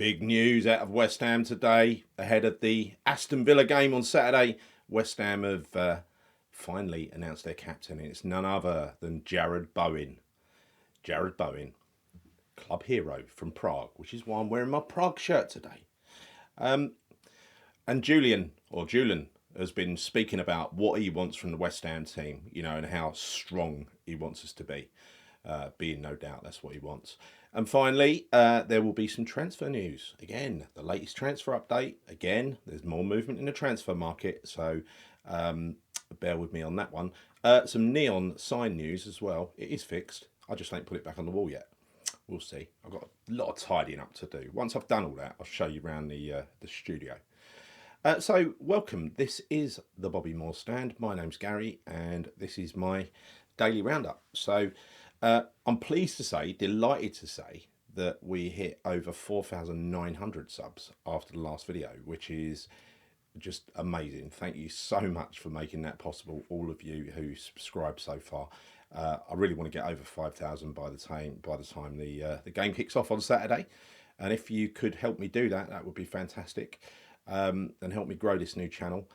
Big news out of West Ham today ahead of the Aston Villa game on Saturday. West Ham have finally announced their captain, and it's none other than Jarrod Bowen. Jarrod Bowen, club hero from Prague, which is why I'm wearing my Prague shirt today. And Julian has been speaking about what he wants from the West Ham team, and how strong he wants us to be. Being no doubt that's what he wants. And finally, there will be some transfer news. Again, the latest transfer update. Again, there's more movement in the transfer market, so bear with me on that one. Some neon sign news as well. It is fixed. I just ain't put it back on the wall yet. We'll see. I've got a lot of tidying up to do. Once I've done all that, I'll show you around the studio. So welcome. This is the Bobby Moore Stand. My name's Gary, and this is my daily roundup. So I'm pleased to say, delighted to say, that we hit over 4,900 subs after the last video, which is just amazing. Thank you so much for making that possible, all of you who subscribed so far. I really want to get over 5,000 by the time the game kicks off on Saturday, and if you could help me do that, that would be fantastic, and help me grow this new channel.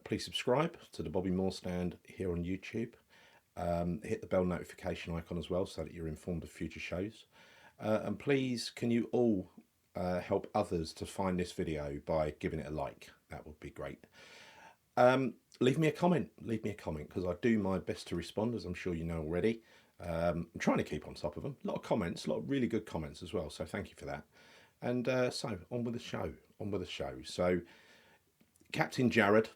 Please subscribe to the Bobby Moore Stand here on YouTube. Hit the bell notification icon as well so that you're informed of future shows. And please, can you all help others to find this video by giving it a like? That would be great. Leave me a comment because I do my best to respond, as I'm sure you know already. I'm trying to keep on top of them. A lot of comments, a lot of really good comments as well, so thank you for that. And so on with the show. So Captain Jarrod,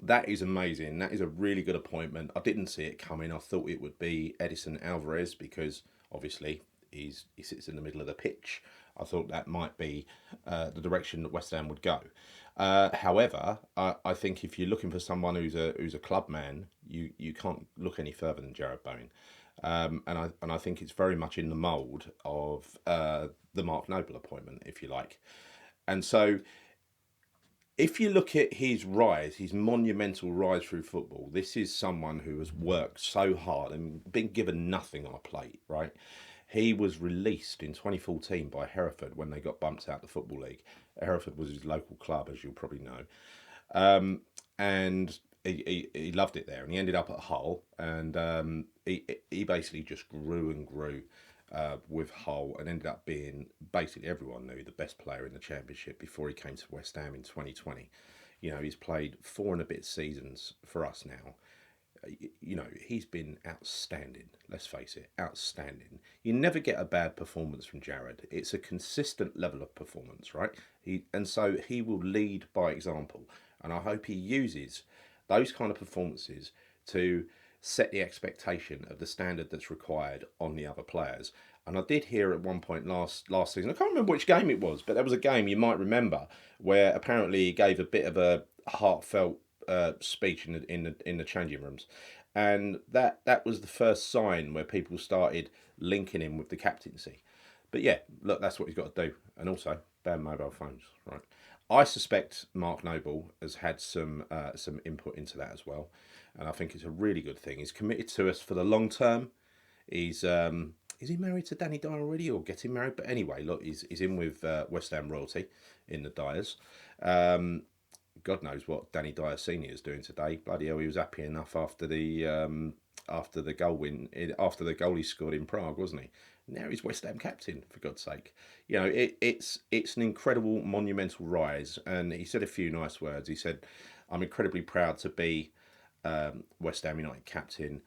that is amazing. That is a really good appointment. I didn't see it coming. I thought it would be Edison Alvarez because obviously he sits in the middle of the pitch. I thought that might be the direction that West Ham would go. However, I think if you're looking for someone who's a club man, you can't look any further than Jarrod Bowen. And I think it's very much in the mould of the Mark Noble appointment, if you like. And so, if you look at his rise, his monumental rise through football, this is someone who has worked so hard and been given nothing on a plate, right? He was released in 2014 by Hereford when they got bumped out of the Football League. Hereford was his local club, as you'll probably know. And he loved it there, and he ended up at Hull, and he basically just grew and grew with Hull, and ended up being, basically everyone knew, the best player in the Championship before he came to West Ham in 2020. He's played 4 and a bit seasons for us now. He's been outstanding. Let's face it, outstanding. You never get a bad performance from Jarrod. It's a consistent level of performance, right? So he will lead by example, and I hope he uses those kind of performances to set the expectation of the standard that's required on the other players. And I did hear at one point last season, I can't remember which game it was, but there was a game you might remember where apparently he gave a bit of a heartfelt speech in the changing rooms, and that was the first sign where people started linking him with the captaincy. But yeah, look, that's what he's got to do. And also, ban mobile phones, right? I suspect Mark Noble has had some input into that as well, and I think it's a really good thing. He's committed to us for the long term. Is he married to Danny Dyer already, or getting married? But anyway, look, he's in with West Ham royalty in the Dyers. God knows what Danny Dyer Senior is doing today. Bloody hell, he was happy enough after the goal win, after the goal he scored in Prague, wasn't he? Now he's West Ham captain, for God's sake. It's an incredible, monumental rise. And he said a few nice words. He said, "I'm incredibly proud to be West Ham United captain,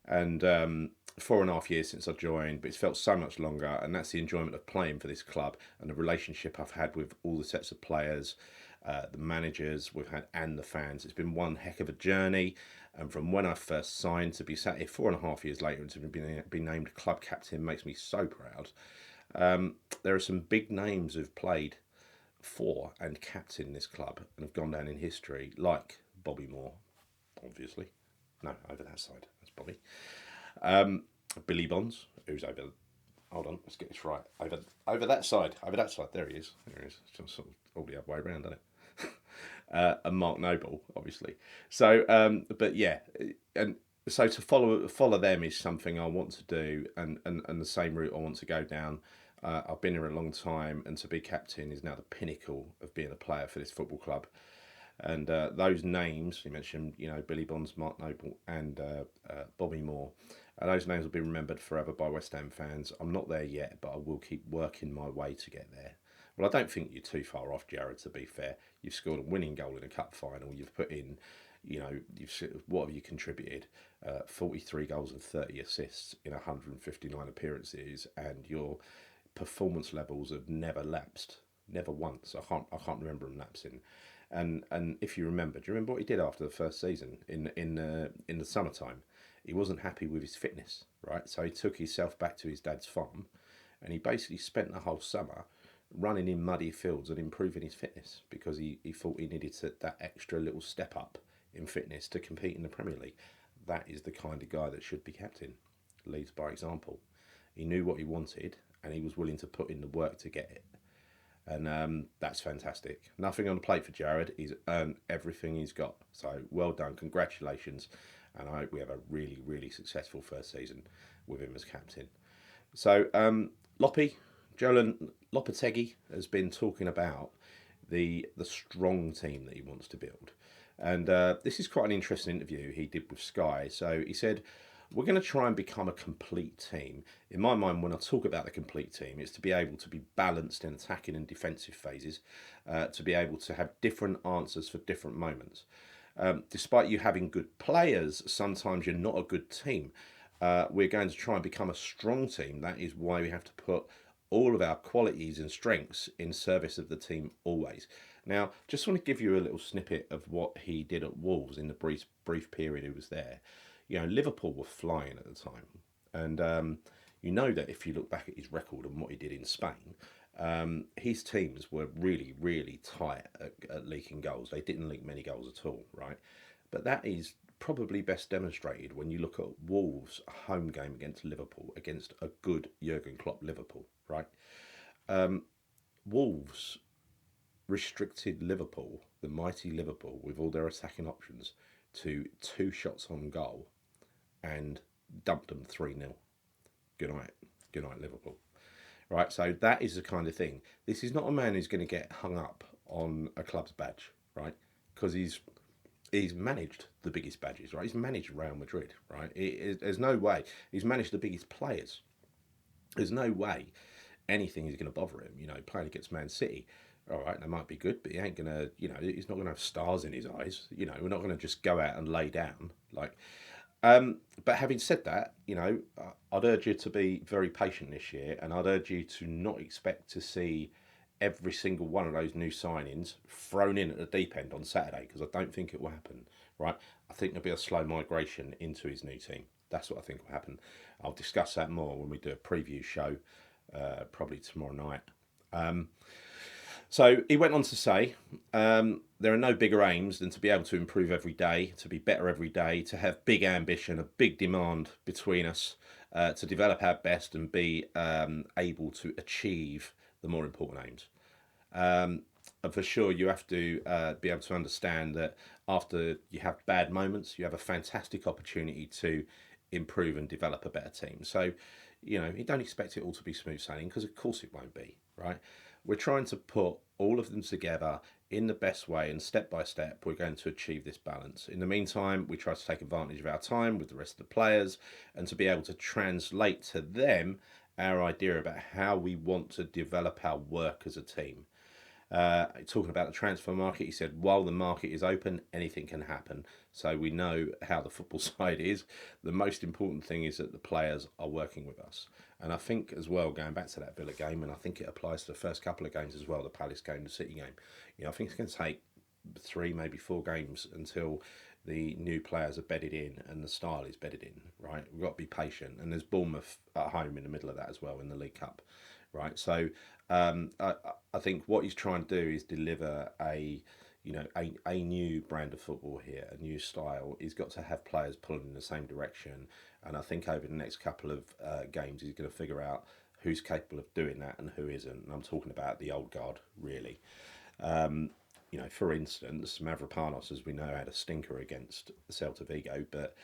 and 4.5 years since I joined, but it's felt so much longer, and that's the enjoyment of playing for this club and the relationship I've had with all the sets of players, the managers we've had, and the fans. It's been one heck of a journey, and from when I first signed to be sat here 4.5 years later and to be named club captain makes me so proud. There are some big names who've played for and captained this club and have gone down in history, like Bobby Moore, obviously. No, over that side, that's Bobby. Billy Bonds, who's over. Hold on, let's get this right. Over that side. There he is. It's just sort of all the other way around, isn't it? And Mark Noble, obviously. So, but yeah, and so to follow them is something I want to do, and the same route I want to go down I've been here a long time, and to be captain is now the pinnacle of being a player for this football club. And those names you mentioned, Billy Bonds, Mark Noble, and Bobby Moore, those names will be remembered forever by West Ham fans. I'm not there yet, but I will keep working my way to get there. Well, I don't think you're too far off, Jared. To be fair, you've scored a winning goal in a cup final. You've put in, what have you contributed? 43 goals and 30 assists in 159 appearances, and your performance levels have never lapsed, never once. I can't remember them lapsing. And if you remember, do you remember what he did after the first season in the summertime? He wasn't happy with his fitness, right? So he took himself back to his dad's farm, and he basically spent the whole summer running in muddy fields and improving his fitness because he thought he needed that extra little step up in fitness to compete in the Premier League. That is the kind of guy that should be captain. Leads by example. He knew what he wanted, and he was willing to put in the work to get it. And that's fantastic. Nothing on the plate for Jared. He's earned everything he's got. So well done. Congratulations. And I hope we have a really, really successful first season with him as captain. So Lopetegui has been talking about the strong team that he wants to build. And this is quite an interesting interview he did with Sky. So he said, we're going to try and become a complete team. In my mind, when I talk about the complete team, it's to be able to be balanced in attacking and defensive phases, to be able to have different answers for different moments. Despite you having good players, sometimes you're not a good team. We're going to try and become a strong team. That is why we have to put all of our qualities and strengths in service of the team always. Now, just want to give you a little snippet of what he did at Wolves in the brief period he was there. Liverpool were flying at the time. And you know that if you look back at his record and what he did in Spain, his teams were really, really tight at leaking goals. They didn't leak many goals at all, right? But that is probably best demonstrated when you look at Wolves' home game against Liverpool, against a good Jurgen Klopp Liverpool, right? Wolves restricted Liverpool, the mighty Liverpool, with all their attacking options, to 2 shots on goal and dumped them 3-0. Good night. Good night, Liverpool. Right, so that is the kind of thing. This is not a man who's going to get hung up on a club's badge, right? Because he's managed the biggest badges, right? He's managed Real Madrid, right? There's no way. He's managed the biggest players. There's no way anything is going to bother him, playing against Man City. All right, they might be good, but he ain't going to, he's not going to have stars in his eyes. We're not going to just go out and lay down. But having said that, I'd urge you to be very patient this year, and I'd urge you to not expect to see every single one of those new signings thrown in at the deep end on Saturday, because I don't think it will happen, right? I think there'll be a slow migration into his new team. That's what I think will happen. I'll discuss that more when we do a preview show, probably tomorrow night. So he went on to say, there are no bigger aims than to be able to improve every day, to be better every day, to have big ambition, a big demand between us, to develop our best and be able to achieve the more important aims. And for sure, you have to be able to understand that after you have bad moments, you have a fantastic opportunity to improve and develop a better team. So, you don't expect it all to be smooth sailing, because of course it won't be, right? We're trying to put all of them together in the best way, and step by step we're going to achieve this balance. In the meantime, we try to take advantage of our time with the rest of the players, and to be able to translate to them our idea about how we want to develop our work as a team. Talking about the transfer market, he said, while the market is open, anything can happen. So we know how the football side is. The most important thing is that the players are working with us. And I think as well, going back to that Villa game, and I think it applies to the first couple of games as well, the Palace game, the City game, I think it's going to take 3, maybe 4 games until the new players are bedded in and the style is bedded in, right? We've got to be patient. And there's Bournemouth at home in the middle of that as well in the League Cup, right? So I think what he's trying to do is deliver a new brand of football here, a new style. He's got to have players pulling in the same direction, and I think over the next couple of games he's going to figure out who's capable of doing that and who isn't. And I'm talking about the old guard, really. For instance, Mavropanos, as we know, had a stinker against Celta Vigo, but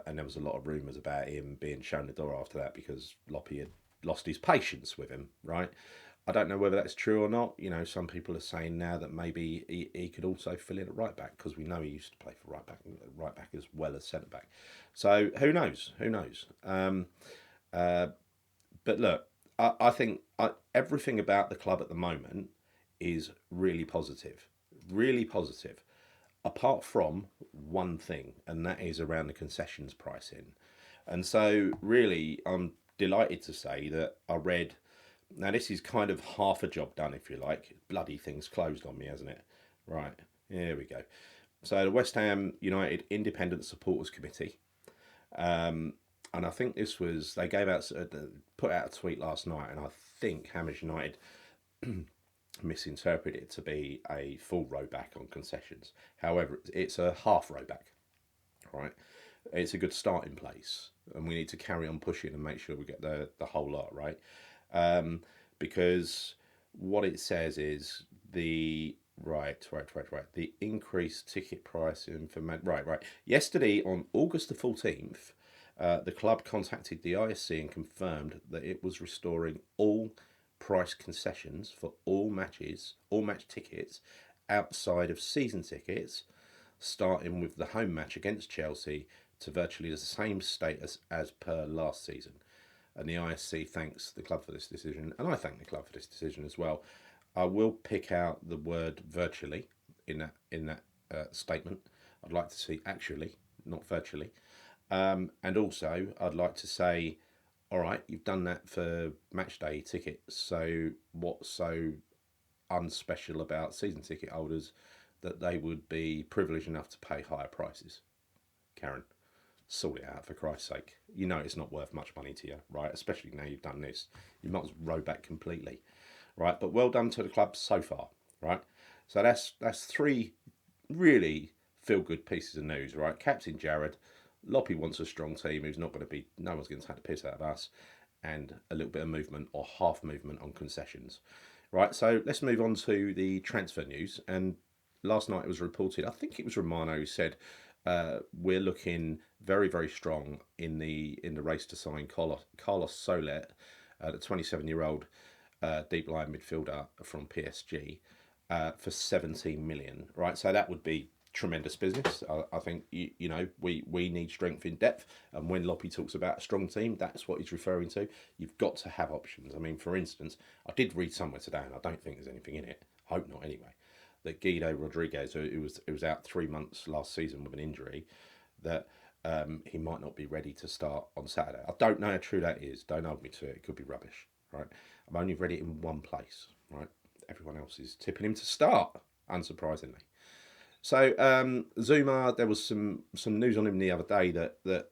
and there was a lot of rumours about him being shown the door after that because Loppy had lost his patience with him, right? I don't know whether that's true or not. You know, some people are saying now that maybe he could also fill in at right back, because we know he used to play for right back as well as centre back. So who knows? Who knows? But look, I think everything about the club at the moment is really positive, really positive. Apart from one thing, and that is around the concessions pricing. And so, really, I'm delighted to say that I read. Now, this is kind of half a job done, if you like. Bloody thing's closed on me, hasn't it? Right, here we go. So, the West Ham United Independent Supporters Committee, and I think this was, they gave out, put out a tweet last night, and I think Hammers United misinterpreted it to be a full row back on concessions. However, it's a half row back, right? It's a good starting place, and we need to carry on pushing and make sure we get the whole lot, right? Because what it says is the the increased ticket price right. Yesterday on August the 14th, the club contacted the ISC and confirmed that it was restoring all price concessions for all match tickets outside of season tickets, starting with the home match against Chelsea, to virtually the same status as per last season. And the ISC thanks the club for this decision, and I thank the club for this decision as well. I will pick out the word virtually in that statement. I'd like to see actually, not virtually. And also, I'd like to say, all right, you've done that for match day tickets, so what's so unspecial about season ticket holders that they would be privileged enough to pay higher prices? Karen, sort it out for Christ's sake. You know it's not worth much money to you, right? Especially now you've done this. You might as well row back completely, right? But well done to the club so far, right? So that's three really feel-good pieces of news, right? Captain Jared, Loppy wants a strong team who's not going to be, no one's going to take the piss out of us, and a little bit of movement or half movement on concessions. Right, so let's move on to the transfer news. And last night it was reported, I think it was Romano who said, we're looking very, very strong in the race to sign Carlos Soler, the 27-year-old deep line midfielder from PSG, for 17 million. Right, so that would be tremendous business. I think you know we need strength in depth, and when Loppy talks about a strong team, that's what he's referring to. You've got to have options. I mean, for instance, I did read somewhere today, and I don't think there's anything in it. Hope not, anyway. That Guido Rodriguez, who was out 3 months last season with an injury, that he might not be ready to start on Saturday. I don't know how true that is. Don't hold me to it. It could be rubbish, right? I've only read it in one place, right? Everyone else is tipping him to start, unsurprisingly. So Zuma, there was some news on him the other day that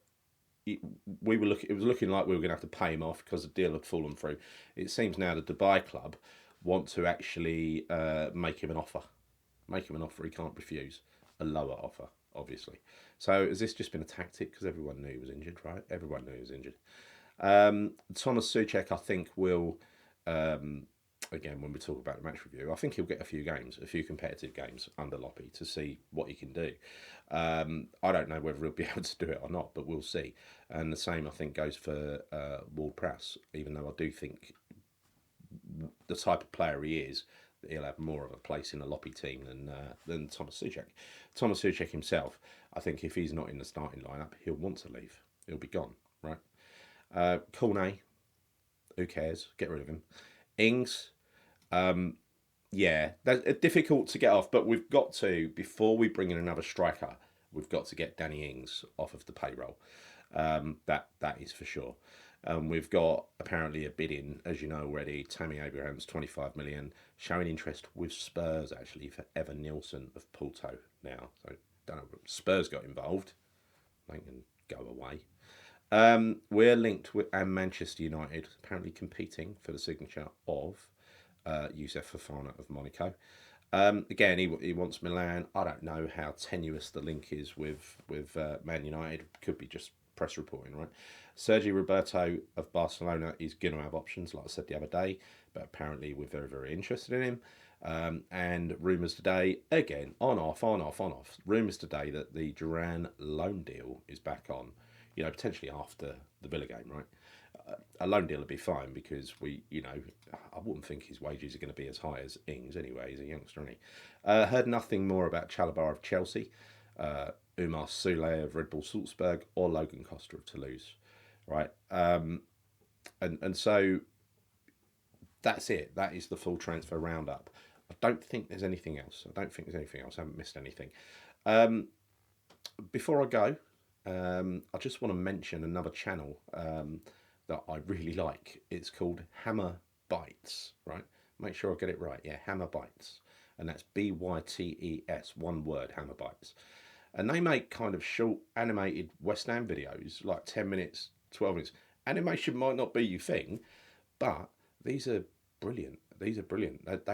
it was looking like we were going to have to pay him off because the deal had fallen through. It seems now the Dubai club want to actually make him an offer he can't refuse, a lower offer, obviously. So has this just been a tactic because everyone knew he was injured, right? Everyone knew he was injured. Thomas Souček, I think, will again, when we talk about the match review, I think he'll get a few competitive games under Loppy to see what he can do. I don't know whether he'll be able to do it or not, but we'll see. And the same, I think, goes for Ward-Prowse, even though I do think the type of player he is, he'll have more of a place in a Loppy team than Thomas Souček. Thomas Souček himself, I think if he's not in the starting lineup, he'll want to leave. He'll be gone, right? Cornet, who cares? Get rid of him. Ings, yeah, that's difficult to get off, but we've got to, before we bring in another striker, we've got to get Danny Ings off of the payroll. That is for sure. We've got apparently a bid in, as you know already, Tammy Abraham's 25 million, showing interest with Spurs actually for Evan Nielsen of Porto now. So don't know if Spurs got involved. They can go away. We're linked with Manchester United, apparently competing for the signature of Youssef Fofana of Monaco. Again, he wants Milan. I don't know how tenuous the link is with Man United. Could be just press reporting, right? Sergi Roberto of Barcelona is going to have options, like I said the other day, but apparently we're very, very interested in him. And rumours today, again, on, off. Rumours today that the Duran loan deal is back on, potentially after the Villa game, right? a loan deal would be fine because I wouldn't think his wages are going to be as high as Ings anyway. He's a youngster, isn't he? Heard nothing more about Chalobah of Chelsea, Umar Soule of Red Bull Salzburg, or Logan Costa of Toulouse, right? And so that's it. That is the full transfer roundup. I don't think there's anything else. I haven't missed anything. Before I go, I just want to mention another channel that I really like. It's called Hammer Bites, right? Make sure I get it right. Yeah, Hammer Bites. And that's BYTES, one word, Hammer Bites. And they make kind of short animated West Ham videos, like 10 minutes, 12 minutes. Animation might not be your thing, but these are brilliant. They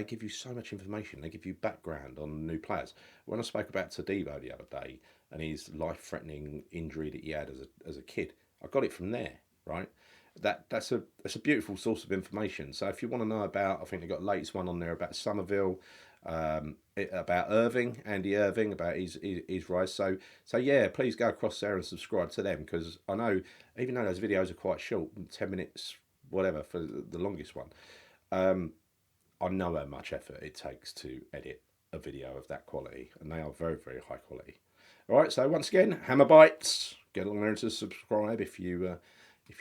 give you so much information. They give you background on new players. When I spoke about Todibo the other day and his life-threatening injury that he had as a kid, I got it from there, right? That's a beautiful source of information. So if you want to know about, I think they got the latest one on there about Somerville, about Andy Irving, about his rise. So yeah, please go across there and subscribe to them, because I know even though those videos are quite short, 10 minutes, whatever for the longest one, I know how much effort it takes to edit a video of that quality, and they are very, very high quality. All right, so once again, Hammer Bites. Get along there and subscribe if you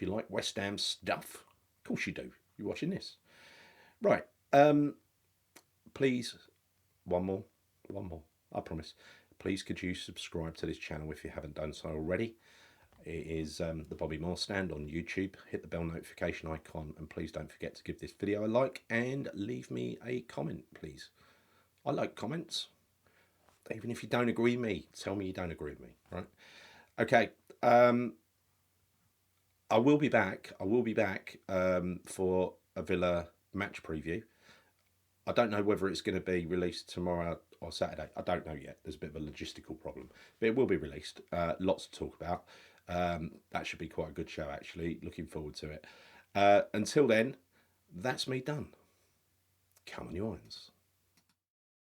like West Ham stuff. Of course you do. You're watching this, right? Please, one more. I promise. Please, could you subscribe to this channel if you haven't done so already? It is the Bobby Moore Stand on YouTube. Hit the bell notification icon, and please don't forget to give this video a like and leave me a comment, please. I like comments. Even if you don't agree with me, tell me you don't agree with me, right? Okay. I will be back for a Villa match preview. I don't know whether it's going to be released tomorrow or Saturday. I don't know yet. There's a bit of a logistical problem, but it will be released. Lots to talk about. That should be quite a good show, actually. Looking forward to it. Until then, that's me done. Come on, you irons.